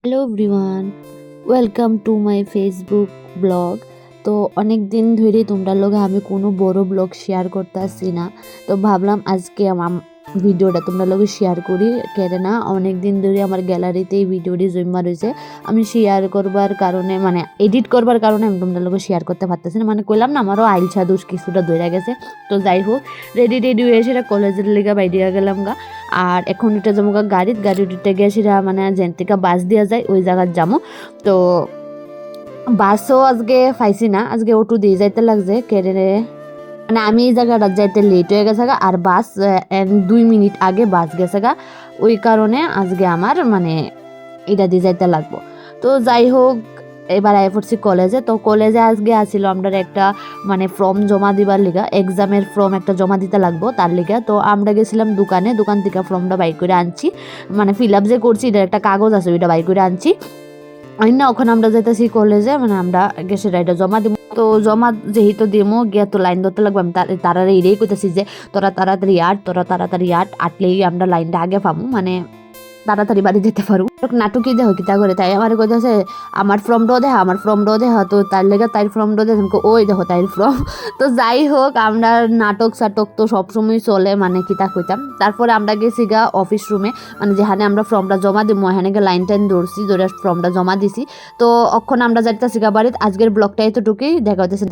Hello everyone, welcome to my Facebook blog. তো অনেক দিন ধরে তোমরা লগে আমি কোনো বড় ব্লগ শেয়ার করতেছি না। তো ভাবলাম আজকে আমার ভিডিওটা তোমরা লগে শেয়ার করি। কেন না অনেক দিন ধরে আমার গ্যালারিতে এই ভিডিওটি জমা রয়েছে। আমি শেয়ার করবার কারণে মানে এডিট করবার কারণে আমি তোমরা লগে শেয়ার করতে পারতেছি না। মানে কইলাম না আমারও আইলছা দোষ কিছুটা ধরে গেছে। তো যাই হোক, রেডি হয়ে সেটা কলেজের লিগা বাইরিয়া গেলাম গা। আর এখন এটা যাবো গাড়ি উঠতে গিয়ে সেটা মানে যেন থেকে বাস দিয়া যায় ওই জায়গার যাবো। তো বাসও আজকে পাইছি না, আজকে অটো দিয়ে যাইতে লাগছে কেড়ে। মানে আমি এই জায়গাটা যাইতে লেট হয়ে গেছে গা, আর বাস 2 মিনিট আগে বাস গেছে গা। ওই কারণে আজকে আমার মানে এটা দিয়ে যাইতে লাগবো। তো যাই হোক, এবার আই পড়ছি কলেজে। তো কলেজে আজকে আসছিল আমরা একটা মানে ফর্ম জমা দিবার লিগা, এক্সামের ফর্ম একটা জমা দিতে লাগবো তার লিগা। তো আমরা গেছিলাম দোকান থেকে ফর্মটা বাই করে আনছি। মানে ফিল আপ যে করছি এটার একটা কাগজ আছে, ওইটা বাই করে আনছি। না ওখানে আমরা যাইতেছি কলেজে, মানে আমরা গেছে এটা জমা দিব। তো জমা যেহেতু দিমো গিয়া তো লাইন ধরতে লাগবে। আমি তারা এটাই কইতেছি যে তোরা তাড়াতাড়ি আটলেই আমরা লাইনটা আগে পাবো, মানে তাড়াতাড়ি বাড়ি যেতে পারবো। নাটকই দেখো কিতা করে, তাই আমার কইতেছে আমার ফর্মটাও দেখা। তো তার লেগে তাই ফর্মটাও দেখে ওই দেখো তাই ফর্ম। তো যাই হোক, আমরা নাটক সাটক তো সবসময় চলে, মানে কিতা কইতাম। তারপরে আমরা গেছি গা অফিস রুমে, মানে যেখানে আমরা ফর্মটা জমা দিব এখানে গিয়ে লাইন টাইন ধরে ফর্মটা জমা দিছি। তো অখন আমরা যাইতেছি গা বাড়িতে। আজকের ব্লগটা এতটুকুই, দেখা হইতেছে